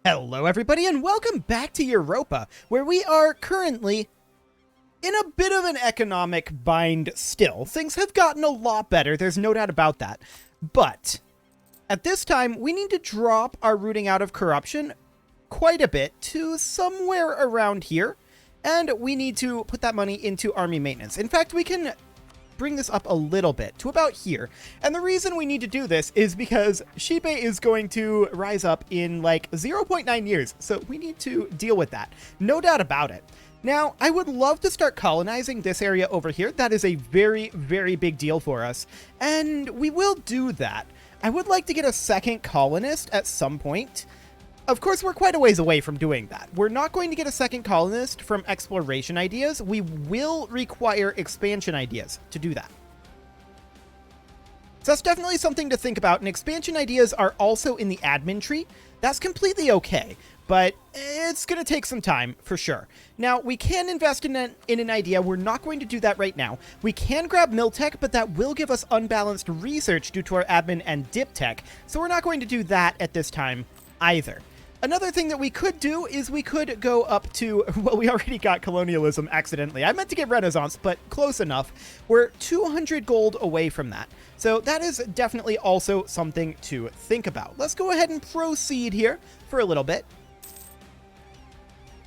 Hello everybody and welcome back to Europa, where we are currently in a bit of an economic bind still. Things have gotten a lot better, there's no doubt about that. But at this time, we need to drop our rooting out of corruption quite a bit to somewhere around here. And we need to put that money into army maintenance. In fact, we can bring this up a little bit to about here. And the reason we need to do this is because Shipe is going to rise up in like 0.9 years. So we need to deal with that. No doubt about it. Now, I would love to start colonizing this area over here. That is a very, very big deal for us. And we will do that. I would like to get a second colonist at some point. Of course, we're quite a ways away from doing that. We're not going to get a second colonist from exploration ideas. We will require expansion ideas to do that. So that's definitely something to think about, and expansion ideas are also in the admin tree. That's completely okay, but it's going to take some time for sure. Now, we can invest in an idea. We're not going to do that right now. We can grab Miltech, but that will give us unbalanced research due to our admin and dip tech, so we're not going to do that at this time either. Another thing that we could do is we could go up to, well, we already got colonialism accidentally. I meant to get Renaissance, but close enough. We're 200 gold away from that. So that is definitely also something to think about. Let's go ahead and proceed here for a little bit.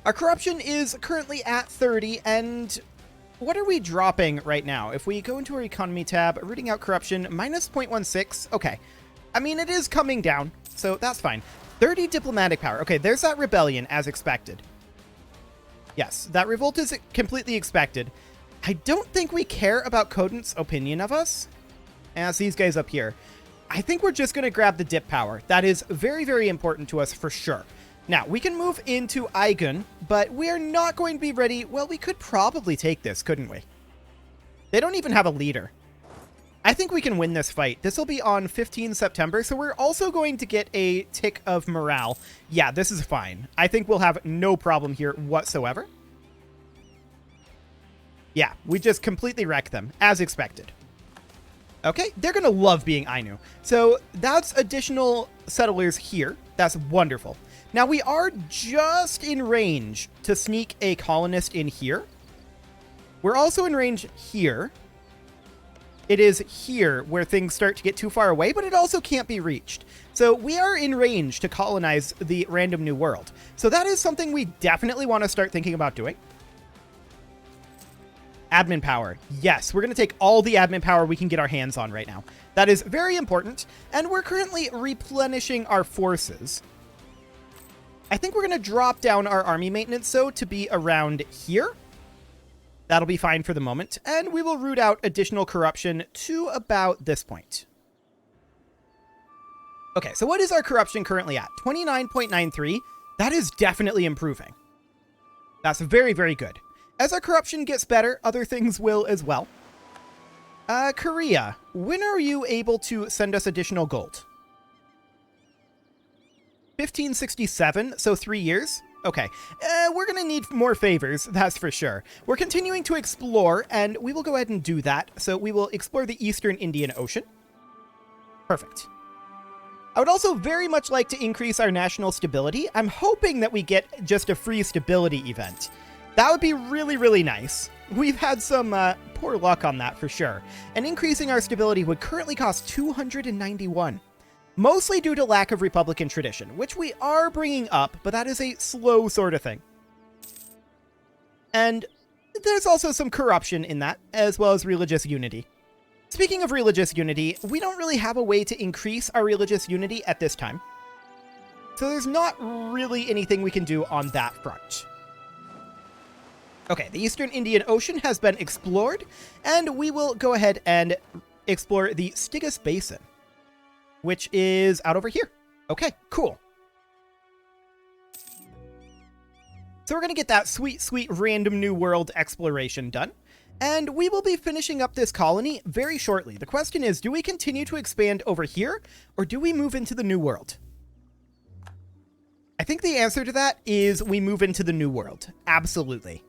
Our corruption is currently at 30, and what are we dropping right now? If we go into our economy tab, rooting out corruption, minus 0.16. Okay. I mean, it is coming down, so that's fine. 30 diplomatic power. Okay, there's that rebellion as expected. Yes, that revolt is completely expected. I don't think we care about Codent's opinion of us. As these guys up here. I think we're just going to grab the dip power. That is very, very important to us for sure. Now, we can move into Aigun, but we are not going to be ready. Well, we could probably take this, couldn't we? They don't even have a leader. I think we can win this fight. This will be on 15 September, so we're also going to get a tick of morale. Yeah, this is fine. I think we'll have no problem here whatsoever. Yeah, we just completely wreck them, as expected. Okay, they're going to love being Ainu. So that's additional settlers here. That's wonderful. Now, we are just in range to sneak a colonist in here. We're also in range here. It is here where things start to get too far away, but it also can't be reached. So we are in range to colonize the random new world. So that is something we definitely want to start thinking about doing. Admin power. Yes, we're going to take all the admin power we can get our hands on right now. That is very important, and we're currently replenishing our forces. I think we're going to drop down our army maintenance, though, to be around here. That'll be fine for the moment, and we will root out additional corruption to about this point. Okay, so what is our corruption currently at? 29.93. That is definitely improving. That's very, very good. As our corruption gets better, other things will as well. Korea, when are you able to send us additional gold? 1567, so 3 years. Okay, we're going to need more favors, that's for sure. We're continuing to explore, and we will go ahead and do that. So we will explore the Eastern Indian Ocean. Perfect. I would also very much like to increase our national stability. I'm hoping that we get just a free stability event. That would be really, really nice. We've had some poor luck on that for sure. And increasing our stability would currently cost 291. Mostly due to lack of Republican tradition, which we are bringing up, but that is a slow sort of thing. And there's also some corruption in that, as well as religious unity. Speaking of religious unity, we don't really have a way to increase our religious unity at this time. So there's not really anything we can do on that front. Okay, the Eastern Indian Ocean has been explored, and we will go ahead and explore the Stygus Basin, which is out over here. Okay, cool. So we're going to get that sweet, sweet random new world exploration done. And we will be finishing up this colony very shortly. The question is, do we continue to expand over here, or do we move into the new world? I think the answer to that is we move into the new world. Absolutely.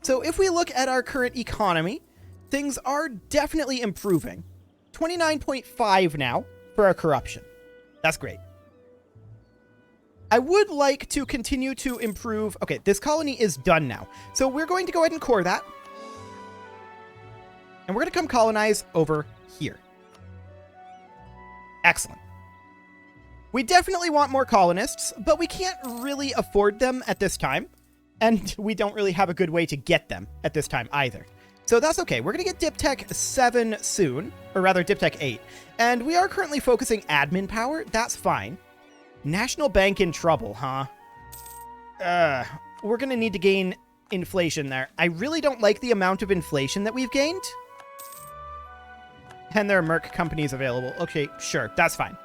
So if we look at our current economy, things are definitely improving. 29.5 now for our corruption. That's great. I would like to continue to improve. Okay, this colony is done now. So we're going to go ahead and core that. And we're going to come colonize over here. Excellent. We definitely want more colonists, but we can't really afford them at this time. And we don't really have a good way to get them at this time either. So that's okay. We're going to get Dip Tech 7 soon, or rather Dip Tech 8. And we are currently focusing admin power. That's fine. National Bank in trouble, huh? We're going to need to gain inflation there. I really don't like the amount of inflation that we've gained. And there are Merc companies available. Okay, sure. That's fine.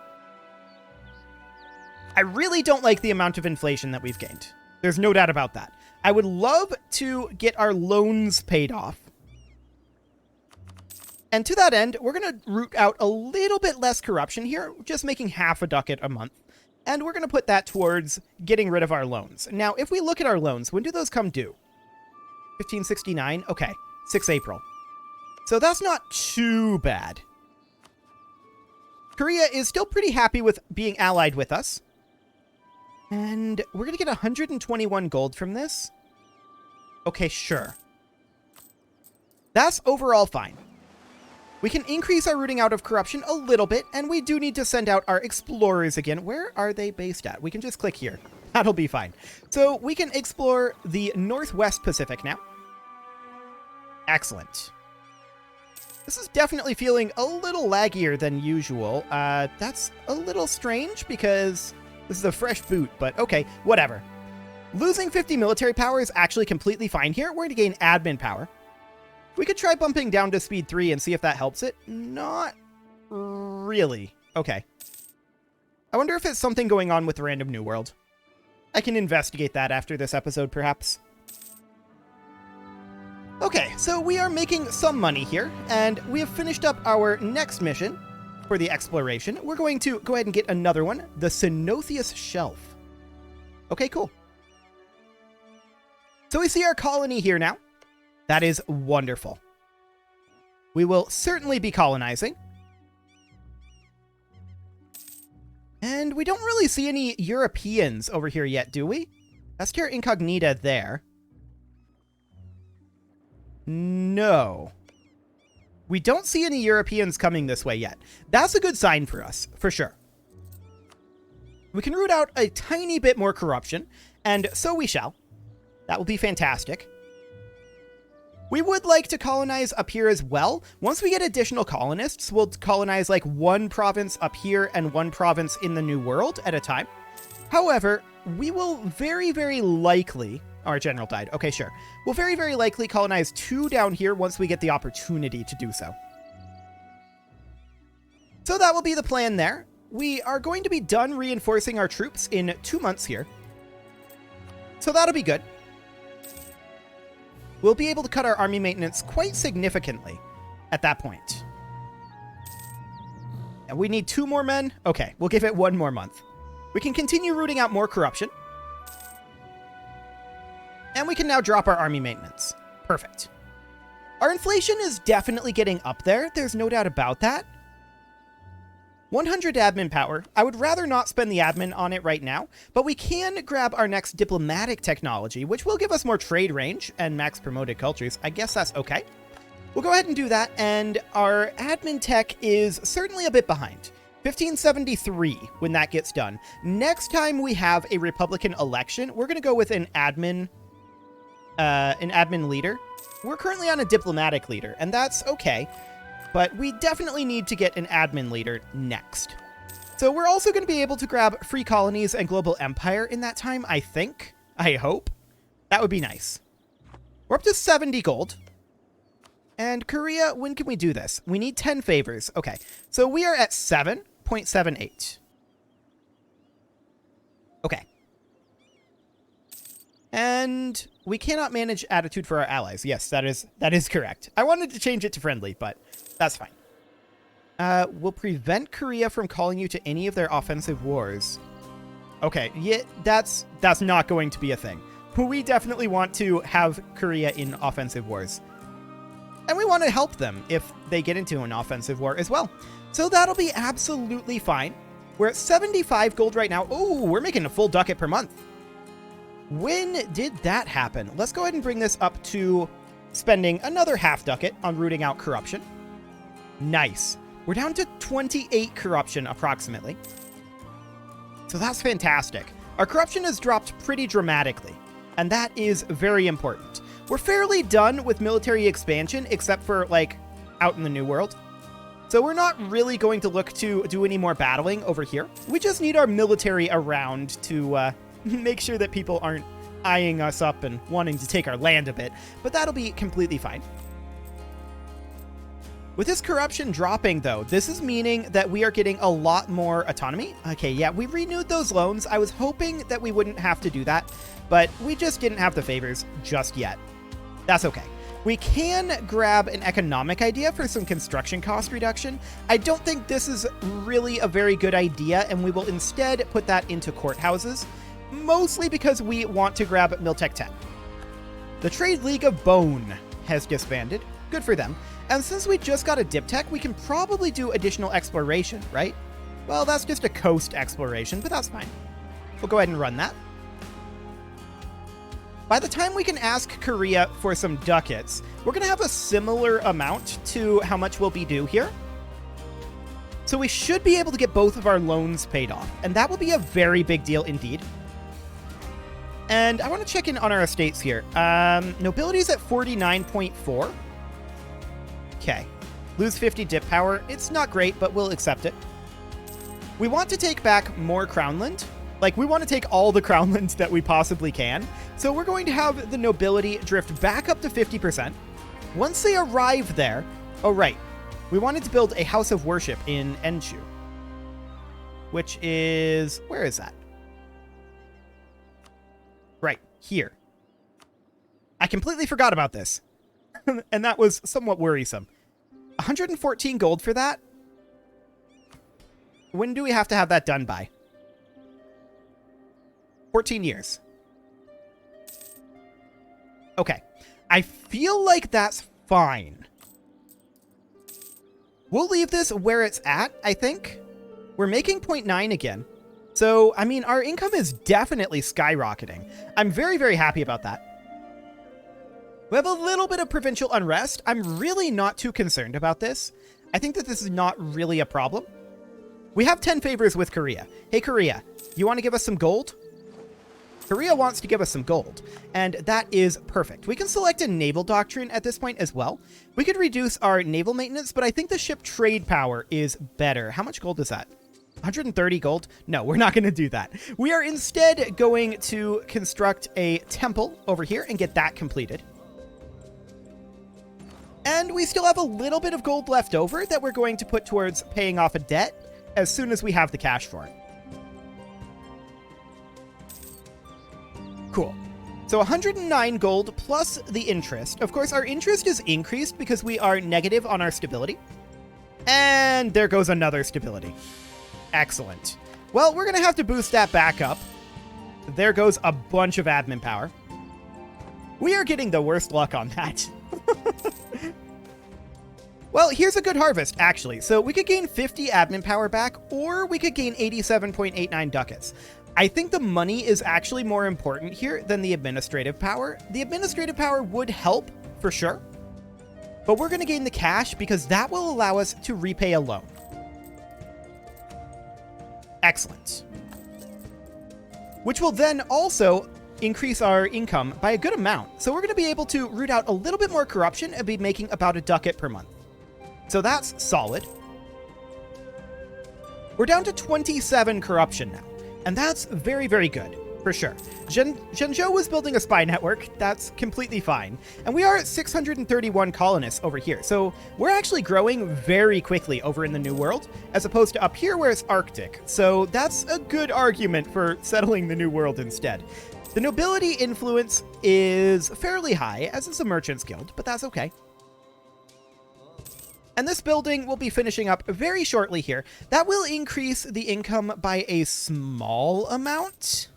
I really don't like the amount of inflation that we've gained. There's no doubt about that. I would love to get our loans paid off. And to that end, we're going to root out a little bit less corruption here, just making half a ducat a month. And we're going to put that towards getting rid of our loans. Now, if we look at our loans, when do those come due? 1569? Okay, 6 April. So that's not too bad. Korea is still pretty happy with being allied with us. And we're going to get 121 gold from this. Okay, sure. That's overall fine. We can increase our rooting out of corruption a little bit, and we do need to send out our explorers again. Where are they based at? We can just click here. That'll be fine. So we can explore the Northwest Pacific now. Excellent. This is definitely feeling a little laggier than usual. That's a little strange because this is a fresh boot, but okay, whatever. Losing 50 military power is actually completely fine here. We're going to gain admin power. We could try bumping down to speed 3 and see if that helps it. Not really. Okay. I wonder if it's something going on with Random New World. I can investigate that after this episode, perhaps. Okay, so we are making some money here, and we have finished up our next mission for the exploration. We're going to go ahead and get another one, the Cenotheus Shelf. Okay, cool. So we see our colony here now. That is wonderful. We will certainly be colonizing. And we don't really see any Europeans over here yet, do we? That's Terra Incognita there. No. We don't see any Europeans coming this way yet. That's a good sign for us, for sure. We can root out a tiny bit more corruption, and so we shall. That will be fantastic. We would like to colonize up here as well. Once we get additional colonists, we'll colonize like one province up here and one province in the New World at a time. However, we will very, very likely... Our general died. Okay, sure. We'll very, very likely colonize 2 down here once we get the opportunity to do so. So that will be the plan there. We are going to be done reinforcing our troops in 2 months here. So that'll be good. We'll be able to cut our army maintenance quite significantly at that point. And we need 2 more men? Okay, we'll give it 1 more month. We can continue rooting out more corruption. And we can now drop our army maintenance. Perfect. Our inflation is definitely getting up there. There's no doubt about that. 100 admin power. I would rather not spend the admin on it right now, but we can grab our next diplomatic technology, which will give us more trade range and max promoted cultures. I guess that's okay. We'll go ahead and do that, and our admin tech is certainly a bit behind. 1573 when that gets done. Next time we have a Republican election, we're going to go with an admin leader. We're currently on a diplomatic leader, and that's okay. But we definitely need to get an admin leader next. So we're also going to be able to grab free colonies and global empire in that time, I think. I hope. That would be nice. We're up to 70 gold. And Korea, when can we do this? We need 10 favors. Okay, so we are at 7.78. Okay. And we cannot manage attitude for our allies. Yes, that is correct. I wanted to change it to friendly, but that's fine. We'll prevent Korea from calling you to any of their offensive wars. Okay, yeah, that's not going to be a thing. We definitely want to have Korea in offensive wars. And we want to help them if they get into an offensive war as well. So that'll be absolutely fine. We're at 75 gold right now. Oh, we're making a full ducat per month. When did that happen? Let's go ahead and bring this up to spending another half ducat on rooting out corruption. Nice. We're down to 28 corruption approximately. So that's fantastic. Our corruption has dropped pretty dramatically, and that is very important. We're fairly done with military expansion, except for, like, out in the New World. So we're not really going to look to do any more battling over here. We just need our military around to make sure that people aren't eyeing us up and wanting to take our land a bit, but that'll be completely fine. With this corruption dropping, though, this is meaning that we are getting a lot more autonomy. Okay, yeah, we renewed those loans. I was hoping that we wouldn't have to do that, but we just didn't have the favors just yet. That's okay. We can grab an economic idea for some construction cost reduction. I don't think this is really a very good idea, and we will instead put that into courthouses, mostly because we want to grab Miltech 10. The Trade League of Bone has disbanded. Good for them. And since we just got a diptech, we can probably do additional exploration, right? Well, that's just a coast exploration, but that's fine. We'll go ahead and run that. By the time we can ask Korea for some ducats, we're going to have a similar amount to how much will be due here. So we should be able to get both of our loans paid off, and that will be a very big deal indeed. And I want to check in on our estates here. Nobility's at 49.4. Okay. Lose 50 dip power. It's not great, but we'll accept it. We want to take back more Crownland. Like, we want to take all the Crownlands that we possibly can. So we're going to have the nobility drift back up to 50%. Once they arrive there... Oh, right. We wanted to build a house of worship in Enshu. Which is... Where is that? Right. Here. I completely forgot about this. And that was somewhat worrisome. 114 gold for that? When do we have to have that done by? 14 years. Okay. I feel like that's fine. We'll leave this where it's at, I think. We're making 0.9 again. So, I mean, our income is definitely skyrocketing. I'm very, very happy about that. We have a little bit of provincial unrest. I'm really not too concerned about this. I think that this is not really a problem. We have 10 favors with Korea. Hey, Korea, you want to give us some gold? Korea wants to give us some gold, and that is perfect. We can select a naval doctrine at this point as well. We could reduce our naval maintenance, but I think the ship trade power is better. How much gold is that? 130 gold? No, we're not going to do that. We are instead going to construct a temple over here and get that completed. And we still have a little bit of gold left over that we're going to put towards paying off a debt as soon as we have the cash for it. Cool. So 109 gold plus the interest. Of course, our interest is increased because we are negative on our stability. And there goes another stability. Excellent. Well, we're going to have to boost that back up. There goes a bunch of admin power. We are getting the worst luck on that. Well, here's a good harvest, actually. So we could gain 50 admin power back, or we could gain 87.89 ducats. I think the money is actually more important here than the administrative power. The administrative power would help, for sure. But we're going to gain the cash because that will allow us to repay a loan. Excellent. Which will then also increase our income by a good amount. So we're going to be able to root out a little bit more corruption and be making about a ducat per month. So that's solid. We're down to 27 corruption now. And that's very, very good, for sure. Zhenzhou was building a spy network. That's completely fine. And we are at 631 colonists over here. So we're actually growing very quickly over in the New World, as opposed to up here where it's Arctic. So that's a good argument for settling the New World instead. The nobility influence is fairly high, as is the Merchants Guild, but that's okay. And this building will be finishing up very shortly here. That will increase the income by a small amount.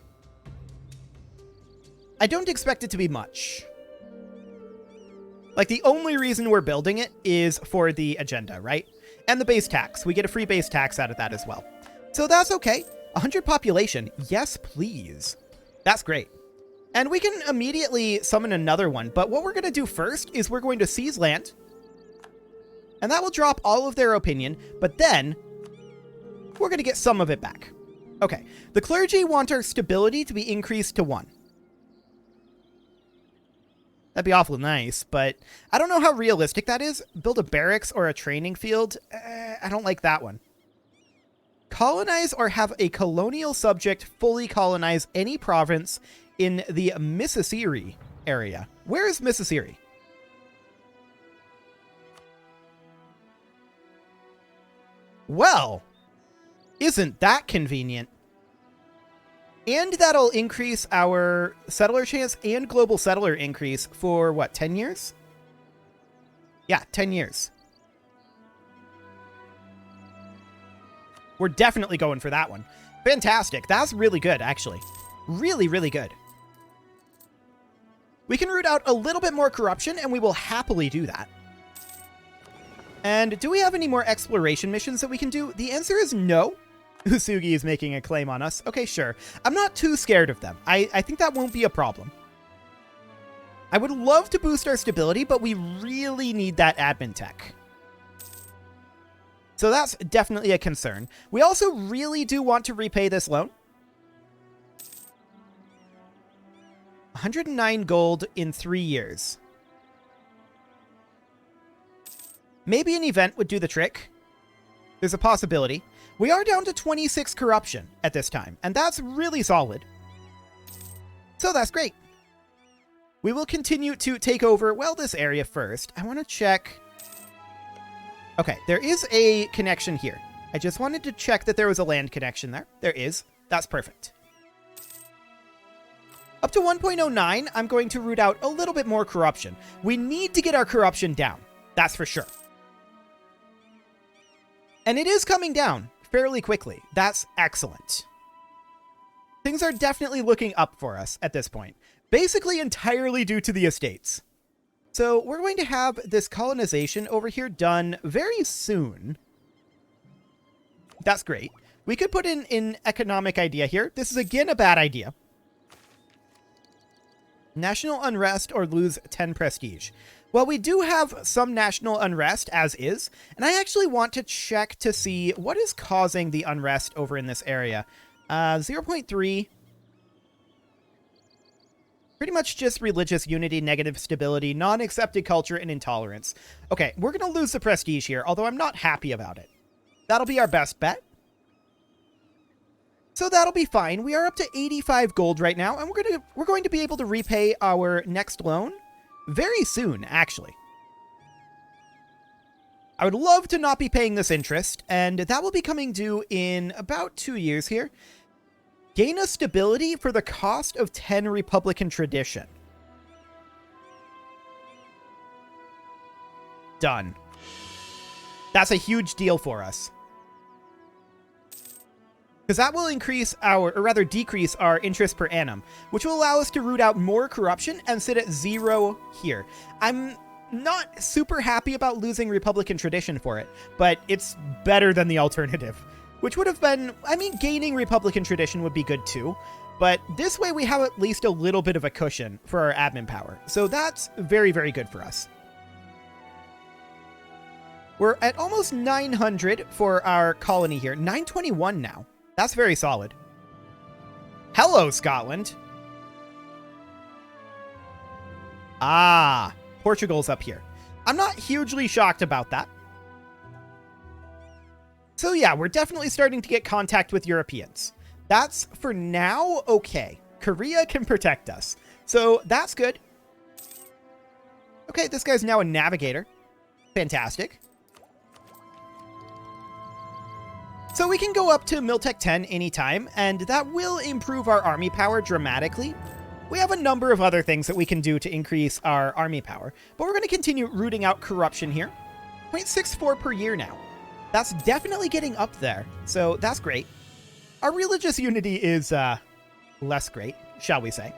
I don't expect it to be much. Like, the only reason we're building it is for the agenda, right? And the base tax. We get a free base tax out of that as well. So that's okay. 100 population. Yes, please. That's great. And we can immediately summon another one. But what we're going to do first is we're going to seize land. And that will drop all of their opinion. But then we're going to get some of it back. Okay. The clergy want our stability to be increased to 1. That'd be awful nice, but I don't know how realistic that is. Build a barracks or a training field. I don't like that one. Colonize or have a colonial subject fully colonize any province in the Mississippi area. Where is Mississippi? Well, isn't that convenient? And that'll increase our settler chance and global settler increase for, what, 10 years? Yeah, 10 years. We're definitely going for that one. Fantastic. That's really good, actually. Really, really good. We can root out a little bit more corruption, and we will happily do that. And do we have any more exploration missions that we can do? The answer is no. Usugi is making a claim on us. Okay, sure. I'm not too scared of them. I think that won't be a problem. I would love to boost our stability, but we really need that admin tech. So that's definitely a concern. We also really do want to repay this loan. 109 gold in 3 years. Maybe an event would do the trick. There's a possibility. We are down to 26 corruption at this time, and that's really solid. So that's great. We will continue to take over, well, this area first. I want to check. Okay, there is a connection here. I just wanted to check that there was a land connection there. There is. That's perfect. Up to 1.09, I'm going to root out a little bit more corruption. We need to get our corruption down. That's for sure. And it is coming down fairly quickly. That's excellent. Things are definitely looking up for us at this point. Basically entirely due to the estates. So we're going to have this colonization over here done very soon. That's great. We could put in an economic idea here. This is again a bad idea. National unrest or lose 10 prestige. Well, we do have some national unrest as is, and I actually want to check to see what is causing the unrest over in this area. 0.3. Pretty much just religious unity, negative stability, non-accepted culture, and intolerance. Okay, we're going to lose the prestige here, although I'm not happy about it. That'll be our best bet. So that'll be fine. We are up to 85 gold right now, and we're going to be able to repay our next loan very soon, actually. I would love to not be paying this interest, and that will be coming due in about 2 years here. Gain a stability for the cost of 10 Republican tradition. Done. That's a huge deal for us. Because that will increase our, or rather decrease our interest per annum, which will allow us to root out more corruption and sit at 0 here. I'm not super happy about losing Republican tradition for it, but it's better than the alternative, which would have been, I mean, gaining Republican tradition would be good too, but this way we have at least a little bit of a cushion for our admin power. So that's very, very good for us. We're at almost 900 for our colony here. 921 now. That's very solid. Hello, Scotland. Ah, Portugal's up here. I'm not hugely shocked about that. So yeah, we're definitely starting to get contact with Europeans. That's, for now, okay. Korea can protect us. So that's good. Okay, this guy's now a navigator. Fantastic. So we can go up to Miltech 10 anytime, and that will improve our army power dramatically. We have a number of other things that we can do to increase our army power, but we're going to continue rooting out corruption here. 0.64 per year now. That's definitely getting up there, so that's great. Our religious unity is less great, shall we say.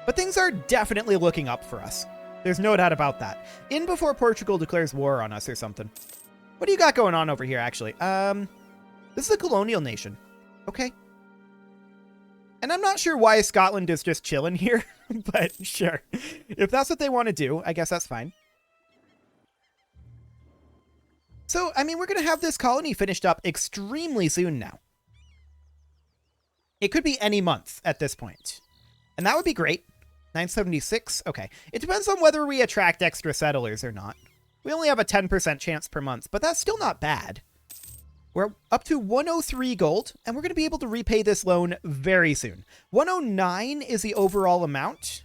But things are definitely looking up for us. There's no doubt about that. In before Portugal declares war on us or something. What do you got going on over here, actually? This is a colonial nation. Okay. And I'm not sure why Scotland is just chilling here, but sure. If that's what they want to do, I guess that's fine. So, I mean, we're going to have this colony finished up extremely soon now. It could be any month at this point. And that would be great. 976? Okay. It depends on whether we attract extra settlers or not. We only have a 10% chance per month, but that's still not bad. We're up to 103 gold, and we're going to be able to repay this loan very soon. 109 is the overall amount.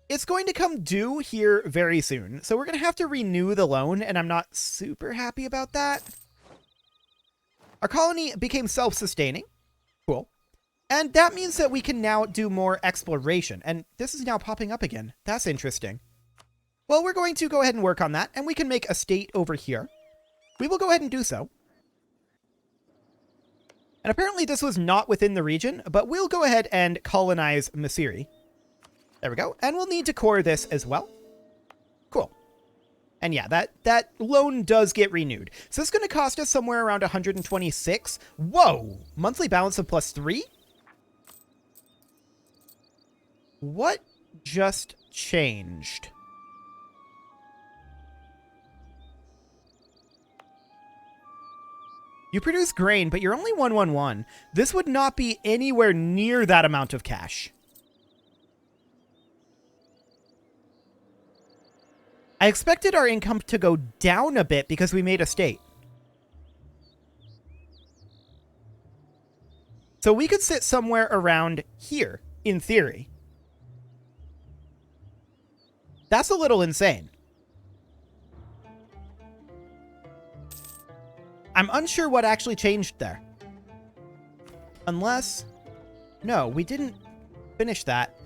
It's going to come due here very soon, so we're going to have to renew the loan, and I'm not super happy about that. Our colony became self-sustaining. Cool. And that means that we can now do more exploration, and this is now popping up again. That's interesting. Well, we're going to go ahead and work on that, and we can make a state over here. We will go ahead and do so. And apparently this was not within the region, but we'll go ahead and colonize Masiri. There we go. And we'll need to core this as well. Cool. And yeah, that loan does get renewed. So it's going to cost us somewhere around 126. Whoa! Monthly balance of +3? What just changed? You produce grain, but you're only 111. This would not be anywhere near that amount of cash. I expected our income to go down a bit because we made a state. So we could sit somewhere around here, in theory. That's a little insane. I'm unsure what actually changed there. Unless... No, we didn't finish that.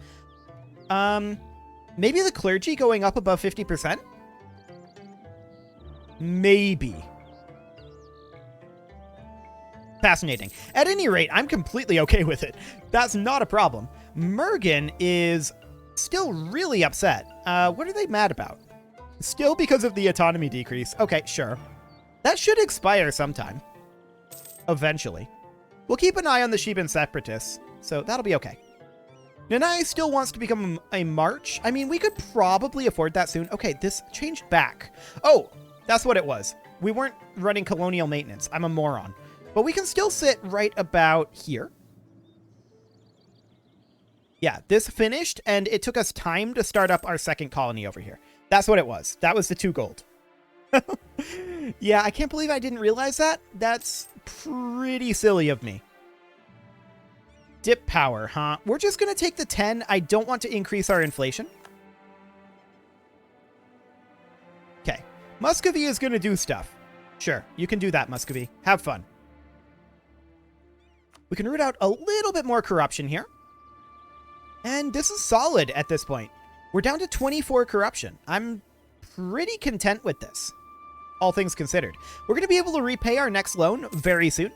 Maybe the clergy going up above 50%? Maybe. Fascinating. At any rate, I'm completely okay with it. That's not a problem. Mergen is still really upset. What are they mad about? Still because of the autonomy decrease. Okay, sure. That should expire sometime. Eventually. We'll keep an eye on the Sheban separatists, so that'll be okay. Nanai still wants to become a march. I mean, we could probably afford that soon. Okay, this changed back. Oh, that's what it was. We weren't running colonial maintenance. I'm a moron. But we can still sit right about here. Yeah, this finished, and it took us time to start up our second colony over here. That's what it was. That was the 2 gold. Yeah, I can't believe I didn't realize that. That's pretty silly of me. Dip power, huh? We're just going to take the 10. I don't want to increase our inflation. Okay. Muscovy is going to do stuff. Sure, you can do that, Muscovy. Have fun. We can root out a little bit more corruption here. And this is solid at this point. We're down to 24 corruption. I'm pretty content with this, all things considered. We're going to be able to repay our next loan very soon.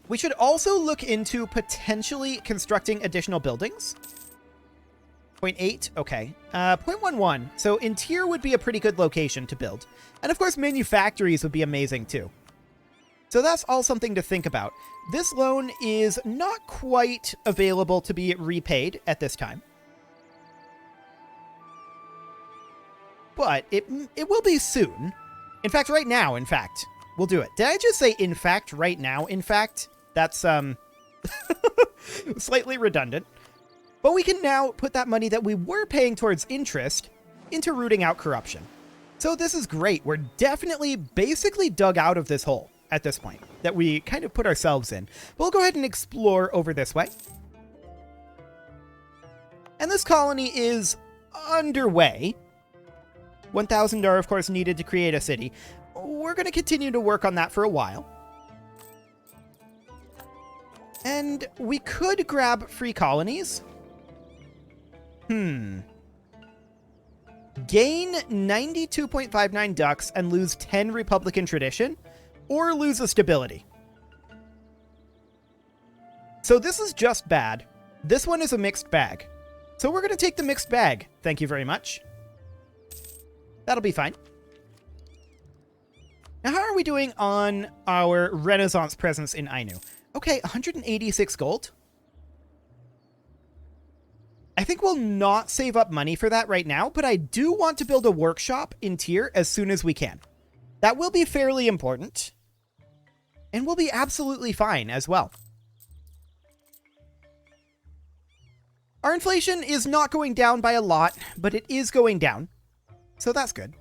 We should also look into potentially constructing additional buildings. 0.8, okay. 0.11, so interior would be a pretty good location to build. And of course, manufactories would be amazing too. So that's all something to think about. This loan is not quite available to be repaid at this time. But it will be soon. In fact, right now, in fact, we'll do it. Did I just say, in fact, right now? In fact, that's slightly redundant. But we can now put that money that we were paying towards interest into rooting out corruption. So this is great. We're definitely basically dug out of this hole at this point that we kind of put ourselves in. We'll go ahead and explore over this way. And this colony is underway. 1,000 are, of course, needed to create a city. We're going to continue to work on that for a while. And we could grab free colonies. Gain 92.59 ducks and lose 10 Republican tradition, or lose a stability. So this is just bad. This one is a mixed bag. So we're going to take the mixed bag. Thank you very much. That'll be fine. Now, how are we doing on our Renaissance presence in Ainu? Okay, 186 gold. I think we'll not save up money for that right now, but I do want to build a workshop in Tier as soon as we can. That will be fairly important. And we'll be absolutely fine as well. Our inflation is not going down by a lot, but it is going down. So that's good.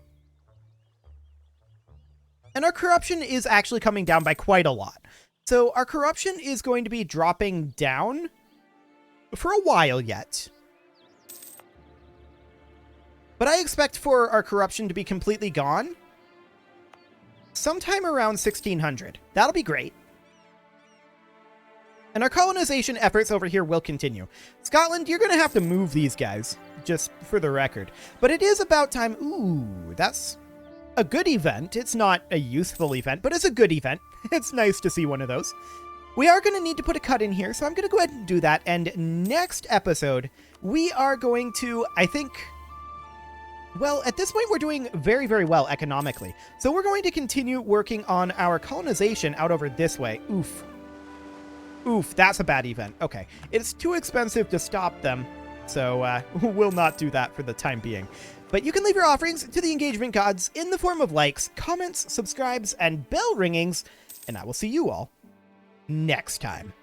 And our corruption is actually coming down by quite a lot. So our corruption is going to be dropping down for a while yet. But I expect for our corruption to be completely gone sometime around 1600. That'll be great. And our colonization efforts over here will continue. Scotland, you're going to have to move these guys, just for the record. But it is about time. Ooh, that's a good event. It's not a useful event, but it's a good event. It's nice to see one of those. We are going to need to put a cut in here, so I'm going to go ahead and do that. And next episode, we are going to, I think... Well, at this point, we're doing very, very well economically. So we're going to continue working on our colonization out over this way. Oof. Oof, that's a bad event. Okay. It's too expensive to stop them, so we'll not do that for the time being. But you can leave your offerings to the engagement gods in the form of likes, comments, subscribes, and bell ringings, and I will see you all next time.